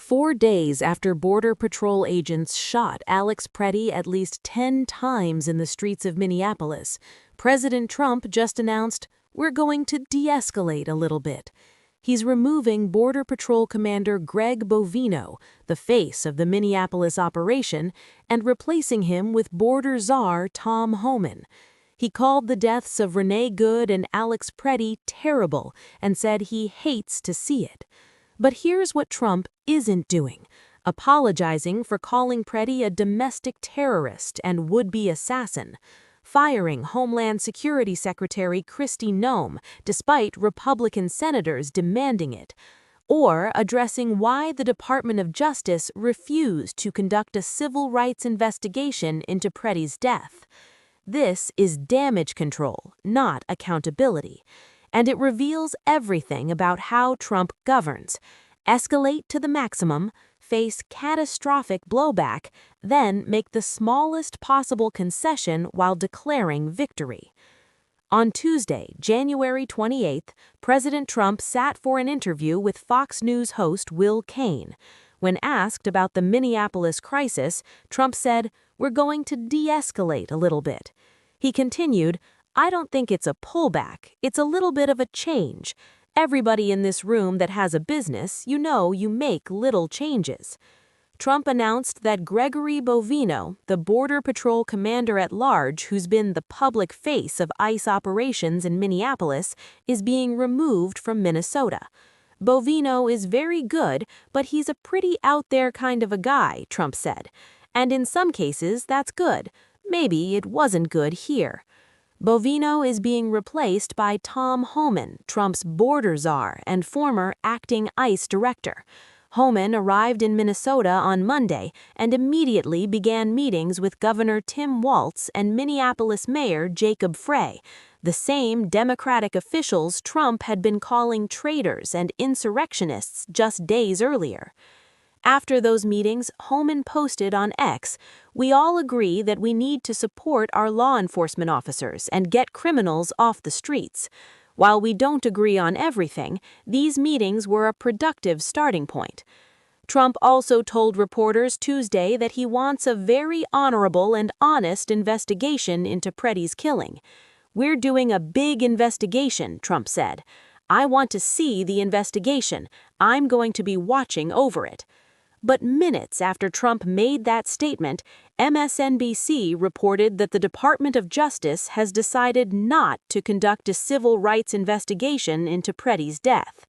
4 days after Border Patrol agents shot Alex Preddy at least 10 times in the streets of Minneapolis, President Trump just announced, "We're going to de-escalate a little bit." He's removing Border Patrol Commander Greg Bovino, the face of the Minneapolis operation, and replacing him with Border Czar Tom Homan. He called the deaths of Renee Good and Alex Preddy terrible and said he hates to see it. But here's what Trump isn't doing: apologizing for calling Preddy a domestic terrorist and would-be assassin, firing Homeland Security Secretary Kristi Noem despite Republican senators demanding it, or addressing why the Department of Justice refused to conduct a civil rights investigation into Preddy's death. This is damage control, not accountability. And it reveals everything about how Trump governs: escalate to the maximum, face catastrophic blowback, then make the smallest possible concession while declaring victory. On Tuesday, January 28th, President Trump sat for an interview with Fox News host Will Cain. When asked about the Minneapolis crisis, Trump said, "We're going to de-escalate a little bit." He continued, "I don't think it's a pullback, it's a little bit of a change. Everybody in this room that has a business, you know you make little changes." Trump announced that Gregory Bovino, the Border Patrol Commander-at-Large who's been the public face of ICE operations in Minneapolis, is being removed from Minnesota. "Bovino is very good, but he's a pretty out-there kind of a guy," Trump said. "And in some cases, that's good. Maybe it wasn't good here." Bovino is being replaced by Tom Homan, Trump's border czar and former acting ICE director. Homan arrived in Minnesota on Monday and immediately began meetings with Governor Tim Walz and Minneapolis Mayor Jacob Frey, the same Democratic officials Trump had been calling traitors and insurrectionists just days earlier. After those meetings, Homan posted on X, "We all agree that we need to support our law enforcement officers and get criminals off the streets. While we don't agree on everything, these meetings were a productive starting point." Trump also told reporters Tuesday that he wants a very honorable and honest investigation into Preddy's killing. "We're doing a big investigation," Trump said. "I want to see the investigation. I'm going to be watching over it." But minutes after Trump made that statement, MSNBC reported that the Department of Justice has decided not to conduct a civil rights investigation into Preddy's death.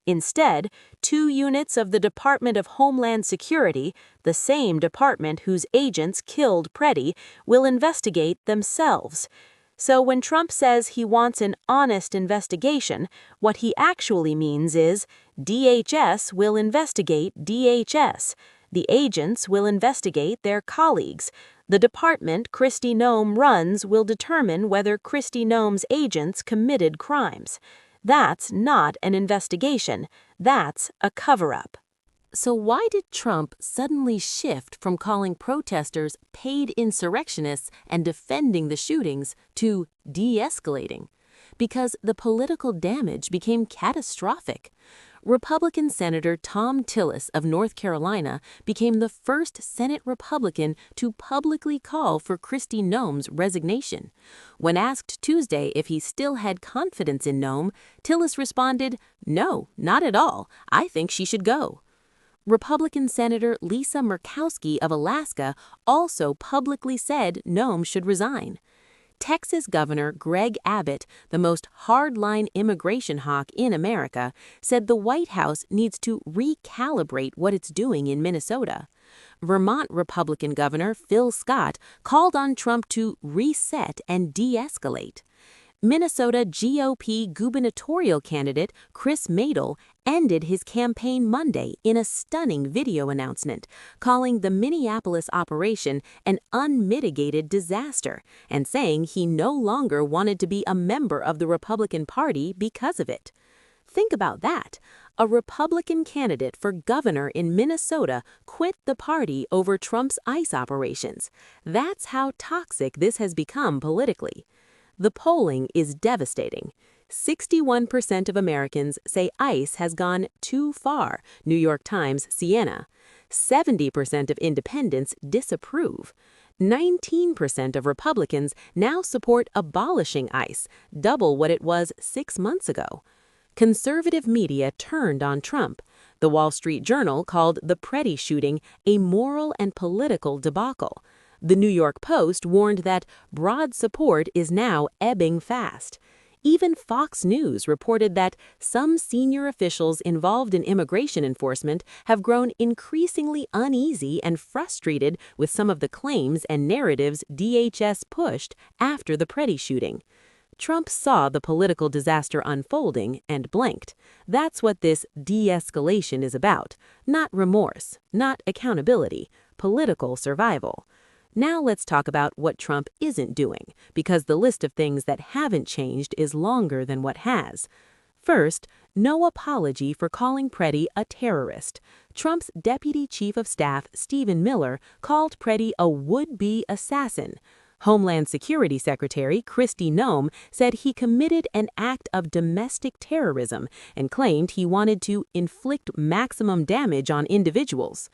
Instead, 2 units of the Department of Homeland Security, the same department whose agents killed Preddy, will investigate themselves. So when Trump says he wants an honest investigation, what he actually means is DHS will investigate DHS. The agents will investigate their colleagues. The department Kristi Noem runs will determine whether Kristi Noem's agents committed crimes. That's not an investigation. That's a cover-up. So why did Trump suddenly shift from calling protesters paid insurrectionists and defending the shootings to de-escalating? Because the political damage became catastrophic. Republican Senator Thom Tillis of North Carolina became the first Senate Republican to publicly call for Kristi Noem's resignation. When asked Tuesday if he still had confidence in Noem, Tillis responded, "No, not at all. I think she should go." Republican Senator Lisa Murkowski of Alaska also publicly said Noem should resign. Texas Governor Greg Abbott, the most hardline immigration hawk in America, said the White House needs to recalibrate what it's doing in Minnesota. Vermont Republican Governor Phil Scott called on Trump to reset and de-escalate. Minnesota GOP gubernatorial candidate Chris Madel ended his campaign Monday in a stunning video announcement, calling the Minneapolis operation an unmitigated disaster and saying he no longer wanted to be a member of the Republican Party because of it. Think about that. A Republican candidate for governor in Minnesota quit the party over Trump's ICE operations. That's how toxic this has become politically. The polling is devastating. 61% of Americans say ICE has gone too far, New York Times, Siena. 70% of independents disapprove. 19% of Republicans now support abolishing ICE, double what it was 6 months ago. Conservative media turned on Trump. The Wall Street Journal called the Preddy shooting a moral and political debacle. The New York Post warned that broad support is now ebbing fast. Even Fox News reported that some senior officials involved in immigration enforcement have grown increasingly uneasy and frustrated with some of the claims and narratives DHS pushed after the Preddy shooting. Trump saw the political disaster unfolding and blinked. That's what this de-escalation is about. Not remorse, not accountability, political survival. Now let's talk about what Trump isn't doing, because the list of things that haven't changed is longer than what has. First, no apology for calling Preddy a terrorist. Trump's Deputy Chief of Staff, Stephen Miller, called Preddy a would-be assassin. Homeland Security Secretary Kristi Noem said he committed an act of domestic terrorism and claimed he wanted to inflict maximum damage on individuals.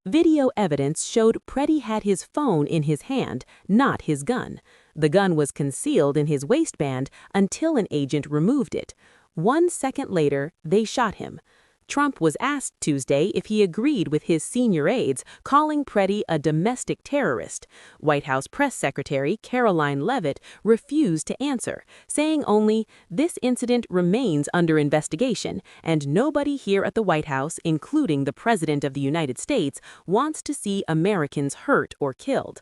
Video evidence showed Preddy had his phone in his hand, not his gun. The gun was concealed in his waistband until an agent removed it. 1 second later, they shot him. Trump was asked Tuesday if he agreed with his senior aides calling Preddy a domestic terrorist. White House Press Secretary Caroline Leavitt refused to answer, saying only, "This incident remains under investigation, and nobody here at the White House, including the President of the United States, wants to see Americans hurt or killed."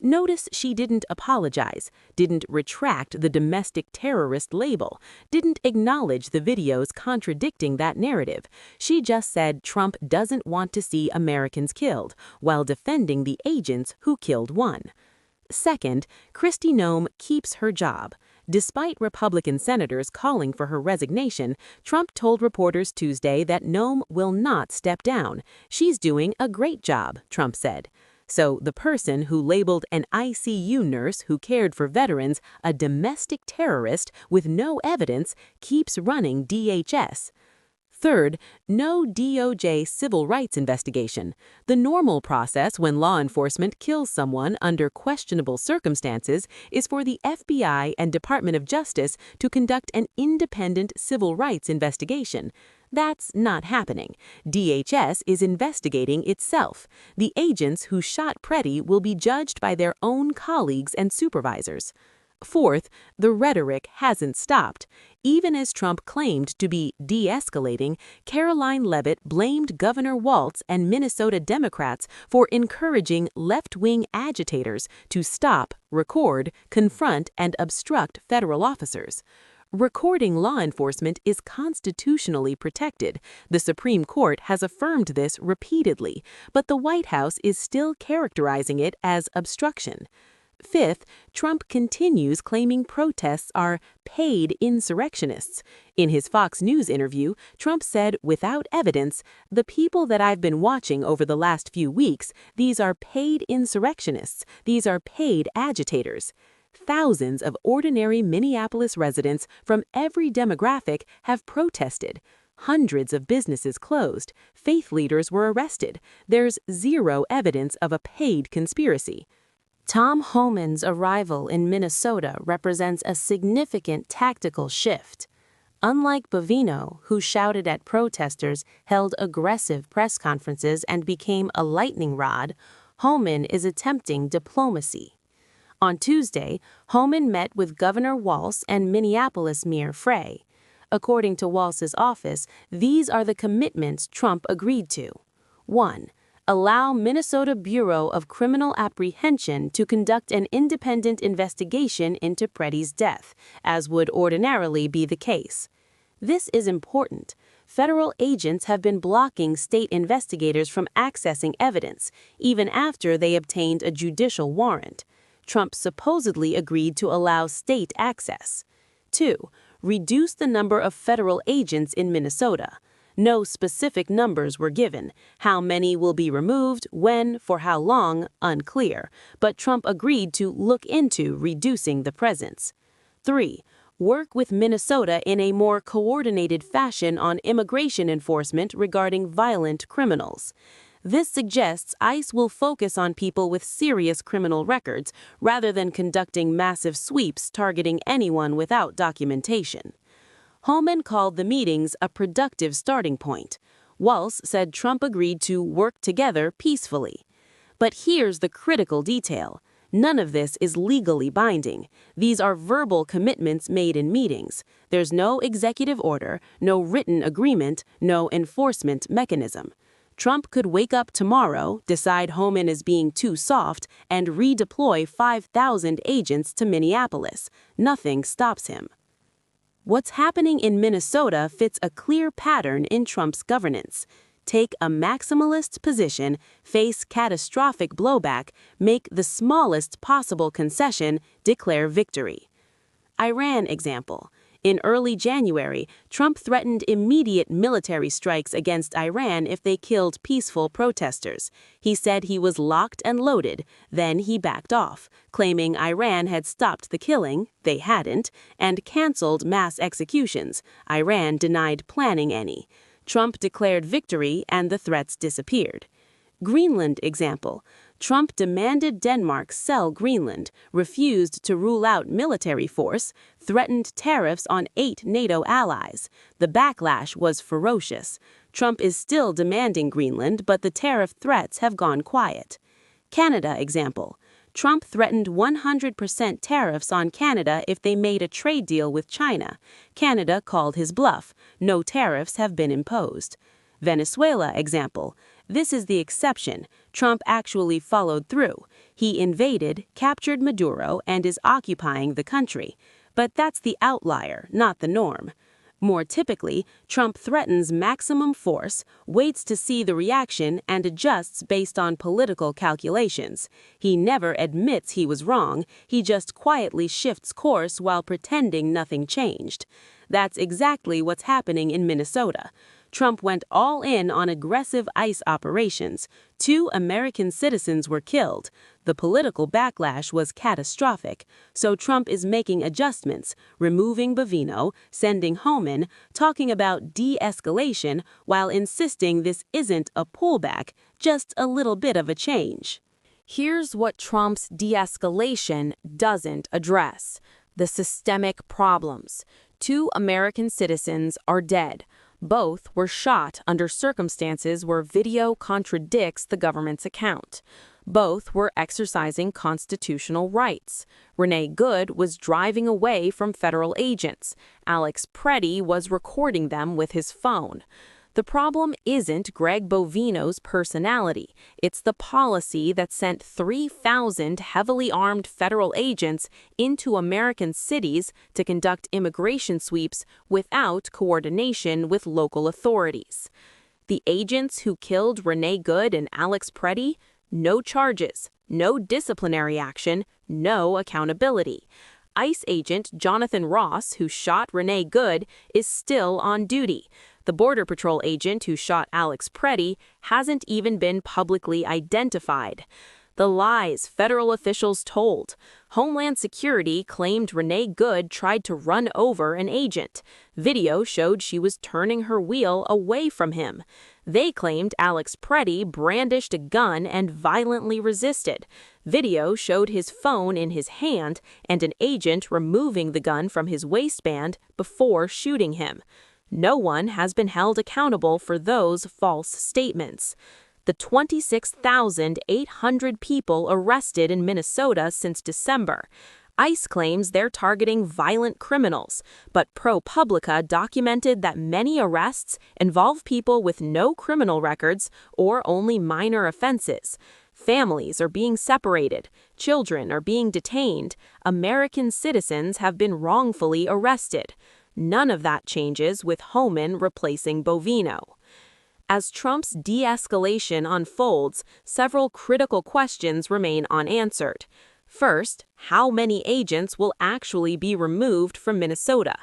Notice she didn't apologize, didn't retract the domestic terrorist label, didn't acknowledge the videos contradicting that narrative. She just said Trump doesn't want to see Americans killed, while defending the agents who killed one. Second, Kristi Noem keeps her job. Despite Republican senators calling for her resignation, Trump told reporters Tuesday that Noem will not step down. She's doing a great job, Trump said. So the person who labeled an ICU nurse who cared for veterans a domestic terrorist with no evidence keeps running DHS. Third, no DOJ civil rights investigation. The normal process when law enforcement kills someone under questionable circumstances is for the FBI and Department of Justice to conduct an independent civil rights investigation. That's not happening. DHS is investigating itself. The agents who shot Preddy will be judged by their own colleagues and supervisors. Fourth, the rhetoric hasn't stopped. Even as Trump claimed to be de-escalating, Caroline Leavitt blamed Governor Walz and Minnesota Democrats for encouraging left-wing agitators to stop, record, confront, and obstruct federal officers. Recording law enforcement is constitutionally protected. The Supreme Court has affirmed this repeatedly, but the White House is still characterizing it as obstruction. Fifth, Trump continues claiming protests are paid insurrectionists. In his Fox News interview, Trump said, without evidence, "The people that I've been watching over the last few weeks, these are paid insurrectionists. These are paid agitators." Thousands of ordinary Minneapolis residents from every demographic have protested. Hundreds of businesses closed. Faith leaders were arrested. There's zero evidence of a paid conspiracy. Tom Homan's arrival in Minnesota represents a significant tactical shift. Unlike Bovino, who shouted at protesters, held aggressive press conferences, and became a lightning rod, Homan is attempting diplomacy. On Tuesday, Homan met with Governor Walz and Minneapolis Mayor Frey. According to Walz's office, these are the commitments Trump agreed to. 1. Allow Minnesota Bureau of Criminal Apprehension to conduct an independent investigation into Preddy's death, as would ordinarily be the case. This is important. Federal agents have been blocking state investigators from accessing evidence, even after they obtained a judicial warrant. Trump supposedly agreed to allow state access. 2. Reduce the number of federal agents in Minnesota. No specific numbers were given. How many will be removed, when, for how long, unclear. But Trump agreed to look into reducing the presence. 3. work with Minnesota in a more coordinated fashion on immigration enforcement regarding violent criminals. This suggests ICE will focus on people with serious criminal records rather than conducting massive sweeps targeting anyone without documentation. Homan called the meetings a productive starting point. Walz said Trump agreed to work together peacefully. But here's the critical detail. None of this is legally binding. These are verbal commitments made in meetings. There's no executive order, no written agreement, no enforcement mechanism. Trump could wake up tomorrow, decide Homan is being too soft, and redeploy 5,000 agents to Minneapolis. Nothing stops him. What's happening in Minnesota fits a clear pattern in Trump's governance. Take a maximalist position, face catastrophic blowback, make the smallest possible concession, declare victory. Iran example. In early January, Trump threatened immediate military strikes against Iran if they killed peaceful protesters. He said he was locked and loaded, then he backed off, claiming Iran had stopped the killing, they hadn't, and canceled mass executions. Iran denied planning any. Trump declared victory and the threats disappeared. Greenland example. Trump demanded Denmark sell Greenland, refused to rule out military force, threatened tariffs on 8 NATO allies. The backlash was ferocious. Trump is still demanding Greenland, but the tariff threats have gone quiet. Canada example. Trump threatened 100% tariffs on Canada if they made a trade deal with China. Canada called his bluff. No tariffs have been imposed. Venezuela example. This is the exception. Trump actually followed through. He invaded, captured Maduro, and is occupying the country. But that's the outlier, not the norm. More typically, Trump threatens maximum force, waits to see the reaction, and adjusts based on political calculations. He never admits he was wrong, he just quietly shifts course while pretending nothing changed. That's exactly what's happening in Minnesota. Trump went all in on aggressive ICE operations. 2 American citizens were killed. The political backlash was catastrophic, so Trump is making adjustments, removing Bovino, sending Homan, talking about de-escalation while insisting this isn't a pullback, just a little bit of a change. Here's what Trump's de-escalation doesn't address: the systemic problems. 2 American citizens are dead. Both were shot under circumstances where video contradicts the government's account. Both were exercising constitutional rights. Renee Good was driving away from federal agents. Alex Preddy was recording them with his phone. The problem isn't Greg Bovino's personality. It's the policy that sent 3,000 heavily armed federal agents into American cities to conduct immigration sweeps without coordination with local authorities. The agents who killed Renee Good and Alex Preddy? No charges, no disciplinary action, no accountability. ICE agent Jonathan Ross, who shot Renee Good, is still on duty. The Border Patrol agent who shot Alex Preddy hasn't even been publicly identified. The lies federal officials told. Homeland Security claimed Renee Good tried to run over an agent. Video showed she was turning her wheel away from him. They claimed Alex Preddy brandished a gun and violently resisted. Video showed his phone in his hand and an agent removing the gun from his waistband before shooting him. No one has been held accountable for those false statements. The 26,800 people arrested in Minnesota since December. ICE claims they're targeting violent criminals, but ProPublica documented that many arrests involve people with no criminal records or only minor offenses. Families are being separated, children are being detained, American citizens have been wrongfully arrested. None of that changes with Homan replacing Bovino. As Trump's de-escalation unfolds, several critical questions remain unanswered. First, how many agents will actually be removed from Minnesota?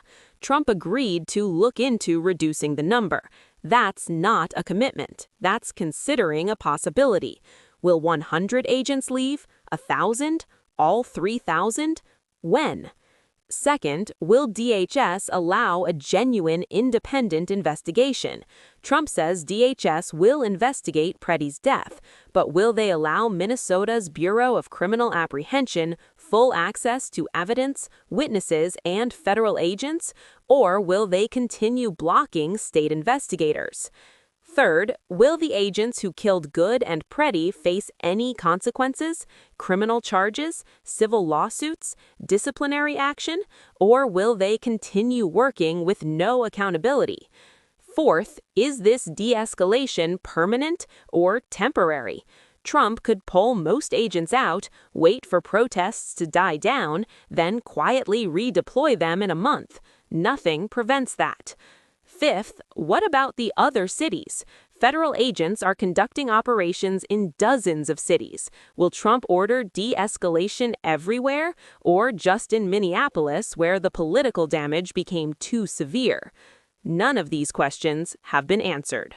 Trump agreed to look into reducing the number. That's not a commitment. That's considering a possibility. Will 100 agents leave? 1,000? All 3,000? When? Second, will DHS allow a genuine independent investigation? Trump says DHS will investigate Pretty's death, but will they allow Minnesota's Bureau of Criminal Apprehension full access to evidence, witnesses, and federal agents, or will they continue blocking state investigators? Third, will the agents who killed Good and Pretty face any consequences, criminal charges, civil lawsuits, disciplinary action, or will they continue working with no accountability? Fourth, is this de-escalation permanent or temporary? Trump could pull most agents out, wait for protests to die down, then quietly redeploy them in a month. Nothing prevents that. Fifth, what about the other cities? Federal agents are conducting operations in dozens of cities. Will Trump order de-escalation everywhere, or just in Minneapolis, where the political damage became too severe? None of these questions have been answered.